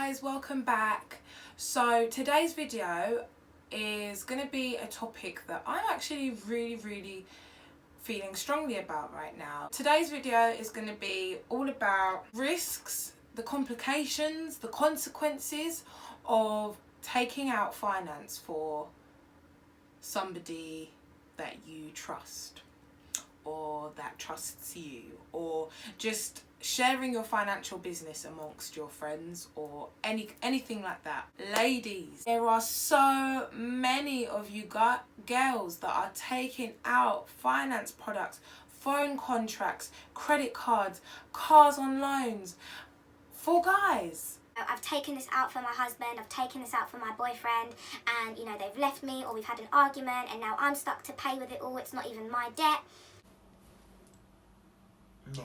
guys, welcome back. So today's video is going to be a topic that I'm actually really feeling strongly about right now. Today's video is going to be all about risks, the complications, the consequences of taking out finance for somebody that you trust or that trusts you, or just sharing your financial business amongst your friends or anything like that. Ladies, there are so many of you girls that are taking out finance products, phone contracts, credit cards, cars on loans for guys. I've taken this out for my husband, I've taken this out for my boyfriend, and they've left me or we've had an argument and now I'm stuck to pay with it all. It's not even my debt. No,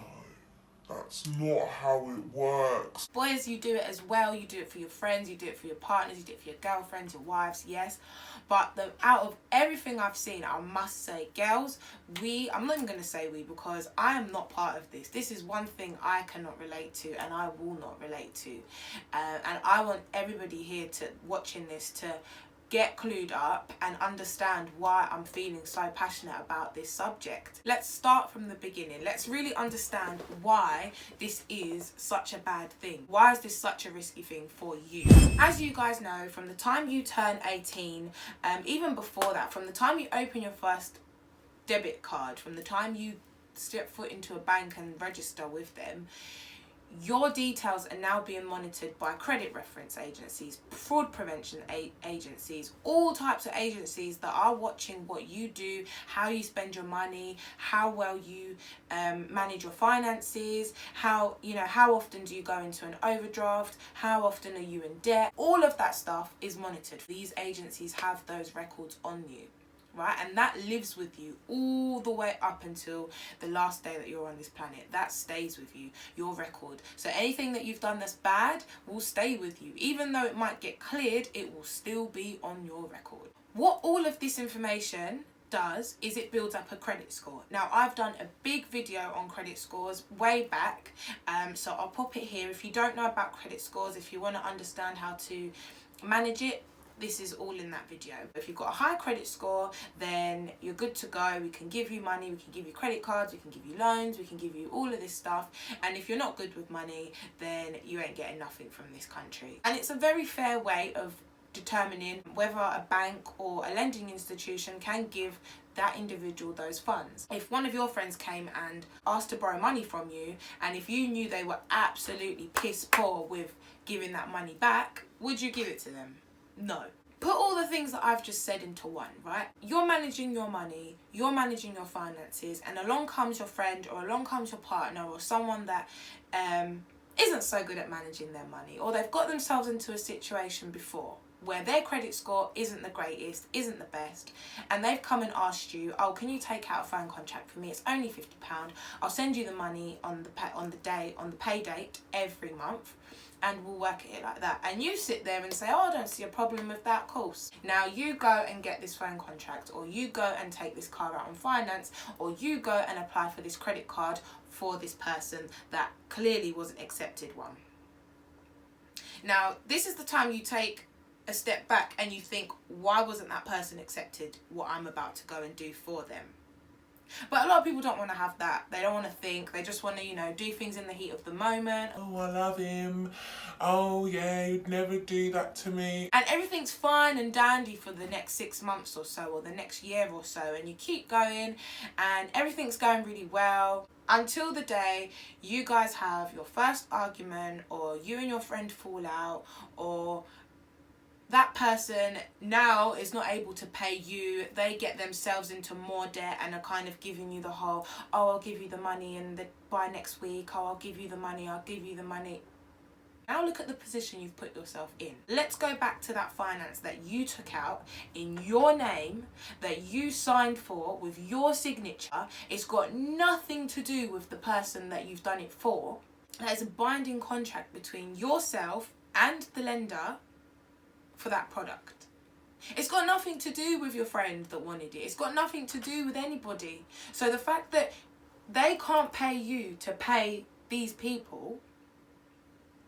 that's not how it works. Boys, you do it as well. You do it for your friends, you do it for your partners, you do it for your girlfriends, your wives, yes. But out of everything I've seen, I must say, girls, I'm not even going to say we, because I am not part of this. This is one thing I cannot relate to and I will not relate to. And I want everybody here watching this to get clued up and understand why I'm feeling so passionate about this subject. Let's start from the beginning. Let's really understand why this is such a bad thing. Why is this such a risky thing for you? As you guys know, from the time you turn 18, even before that, from the time you open your first debit card, from the time you step foot into a bank and register with them, your details are now being monitored by credit reference agencies, fraud prevention agencies, all types of agencies that are watching what you do, how you spend your money, how well you manage your finances, how often do you go into an overdraft, how often are you in debt. All of that stuff is monitored. These agencies have those records on you. Right, and that lives with you all the way up until the last day that you're on this planet. That stays with you, your record. So anything that you've done that's bad will stay with you. Even though it might get cleared, it will still be on your record. What all of this information does is it builds up a credit score. Now, I've done a big video on credit scores way back, so I'll pop it here. If you don't know about credit scores, if you want to understand how to manage it, this is all in that video. If you've got a high credit score, then you're good to go. We can give you money, we can give you credit cards, we can give you loans, we can give you all of this stuff. And if you're not good with money, then you ain't getting nothing from this country. And it's a very fair way of determining whether a bank or a lending institution can give that individual those funds. If one of your friends came and asked to borrow money from you, and if you knew they were absolutely piss poor with giving that money back, would you give it to them? No. Put all the things that I've just said into one, right? You're managing your money, you're managing your finances, and along comes your friend or along comes your partner or someone that isn't so good at managing their money, or they've got themselves into a situation before where their credit score isn't the greatest, isn't the best, and they've come and asked you, oh, can you take out a phone contract for me? It's only £50. I'll send you the money on the pay date every month, and we'll work it like that. And you sit there and say, oh, I don't see a problem with that, course. Now you go and get this phone contract, or you go and take this car out on finance, or you go and apply for this credit card for this person that clearly wasn't accepted one. Now, this is the time you take a step back and you think, why wasn't that person accepted what I'm about to go and do for them? But a lot of people don't want to have that. They don't want to think. They just want to, do things in the heat of the moment. Oh, I love him. Oh, yeah, you'd never do that to me. And everything's fine and dandy for the next 6 months or so, or the next year or so. And you keep going and everything's going really well until the day you guys have your first argument, or you and your friend fall out, or that person now is not able to pay you. They get themselves into more debt and are kind of giving you the whole, oh, I'll give you the money by next week. Oh, I'll give you the money. I'll give you the money. Now look at the position you've put yourself in. Let's go back to that finance that you took out in your name, that you signed for with your signature. It's got nothing to do with the person that you've done it for. There's a binding contract between yourself and the lender for that product. It's got nothing to do with your friend that wanted it. It's got nothing to do with anybody. So the fact that they can't pay you to pay these people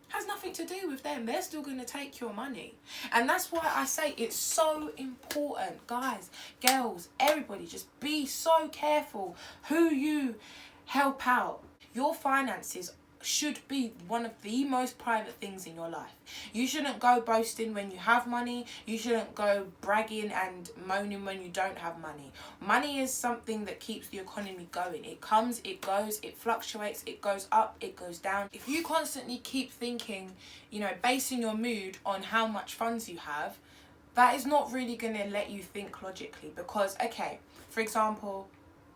Has nothing to do with them. They're still going to take your money. And that's why I say it's so important. Guys, girls, everybody, just be so careful who you help out. Your finances should be one of the most private things in your life. You shouldn't go boasting when you have money. You shouldn't go bragging and moaning when you don't have money. Money is something that keeps the economy going. It comes, it goes, it fluctuates, it goes up, it goes down. If you constantly keep thinking, you know, basing your mood on how much funds you have, that is not really going to let you think logically. Because, okay, for example,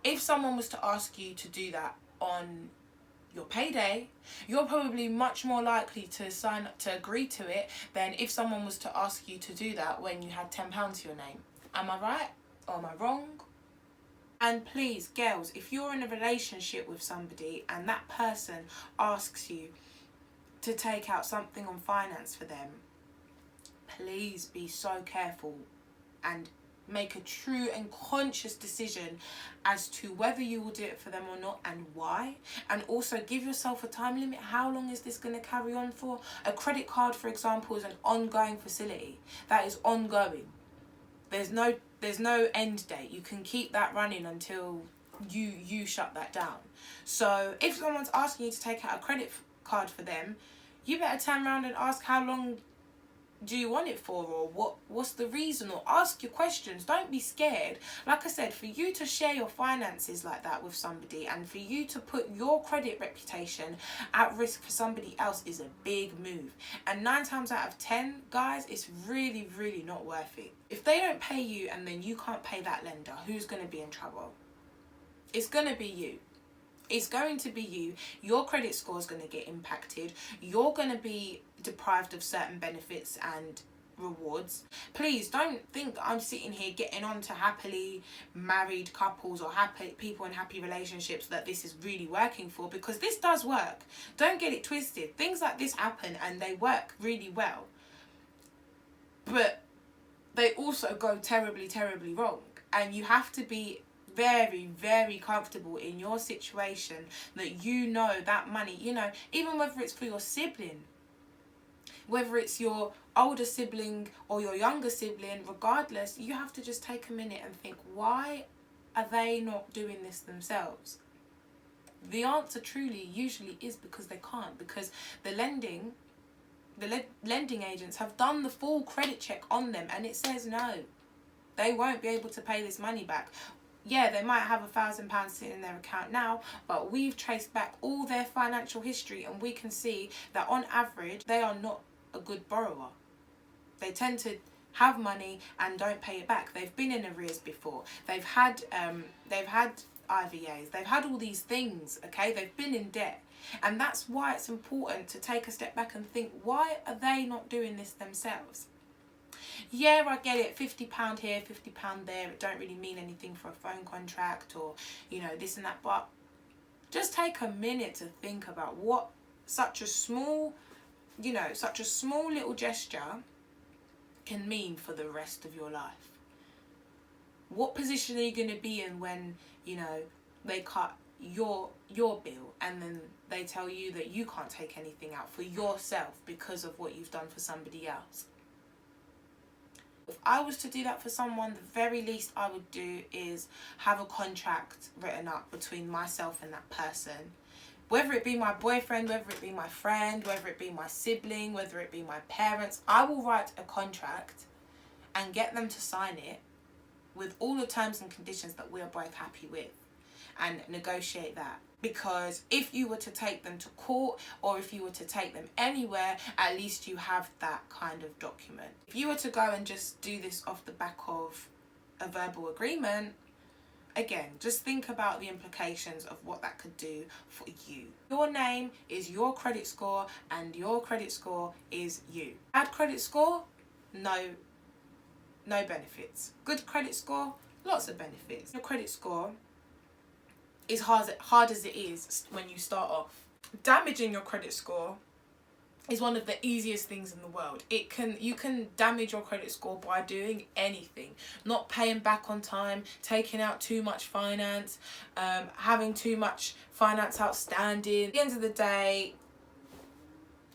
if someone was to ask you to do that on your payday, you're probably much more likely to sign up to agree to it than if someone was to ask you to do that when you had £10 to your name. Am I right or am I wrong? And please, girls, if you're in a relationship with somebody and that person asks you to take out something on finance for them, please be so careful and make a true and conscious decision as to whether you will do it for them or not and why. And also give yourself a time limit. How long is this going to carry on for? A credit card, for example, is an ongoing facility. That is ongoing. There's no end date. You can keep that running until you shut that down. So if someone's asking you to take out a credit card for them, you better turn around and ask how long do you want it for, or what's the reason, or ask your questions. Don't be scared. Like I said, for you to share your finances like that with somebody and for you to put your credit reputation at risk for somebody else is a big move. And 9 times out of 10, guys, it's really, really not worth it. If they don't pay you and then you can't pay that lender, who's going to be in trouble? It's going to be you. It's going to be you. Your credit score is going to get impacted. You're going to be deprived of certain benefits and rewards. Please don't think I'm sitting here getting on to happily married couples or happy people in happy relationships that this is really working for, because this does work. Don't get it twisted. Things like this happen and they work really well. But they also go terribly, terribly wrong. And you have to be very, very comfortable in your situation that you know that money, you know, even whether it's for your sibling, whether it's your older sibling or your younger sibling, regardless, you have to just take a minute and think, why are they not doing this themselves? The answer truly usually is because they can't, because the lending agents have done the full credit check on them and it says no, they won't be able to pay this money back. Yeah, they might have £1,000 sitting in their account now, but we've traced back all their financial history and we can see that on average they are not a good borrower. They tend to have money and don't pay it back. They've been in arrears before. They've had IVAs. They've had all these things. Okay, they've been in debt, and that's why it's important to take a step back and think: why are they not doing this themselves? Yeah, I get it, £50 here, £50 there, it don't really mean anything for a phone contract or, you know, this and that, but just take a minute to think about what such a small little gesture can mean for the rest of your life. What position are you going to be in when, you know, they cut your bill and then they tell you that you can't take anything out for yourself because of what you've done for somebody else? If I was to do that for someone, the very least I would do is have a contract written up between myself and that person. Whether it be my boyfriend, whether it be my friend, whether it be my sibling, whether it be my parents, I will write a contract and get them to sign it with all the terms and conditions that we are both happy with and negotiate that. Because if you were to take them to court or if you were to take them anywhere, at least you have that kind of document. If you were to go and just do this off the back of a verbal agreement, again, just think about the implications of what that could do for you. Your name is your credit score and your credit score is you. Bad credit score? No benefits. Good credit score? Lots of benefits. Your credit score is hard as it is when you start off. Damaging your credit score is one of the easiest things in the world. You can damage your credit score by doing anything. Not paying back on time, taking out too much finance, having too much finance outstanding. At the end of the day,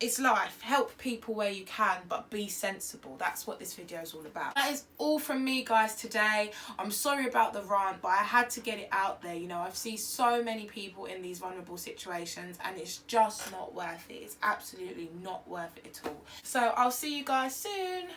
it's life. Help people where you can, but be sensible. That's what this video is all about. That is all from me, guys, today. I'm sorry about the rant, but I had to get it out there. You know, I've seen so many people in these vulnerable situations, and it's just not worth it. It's absolutely not worth it at all. So I'll see you guys soon.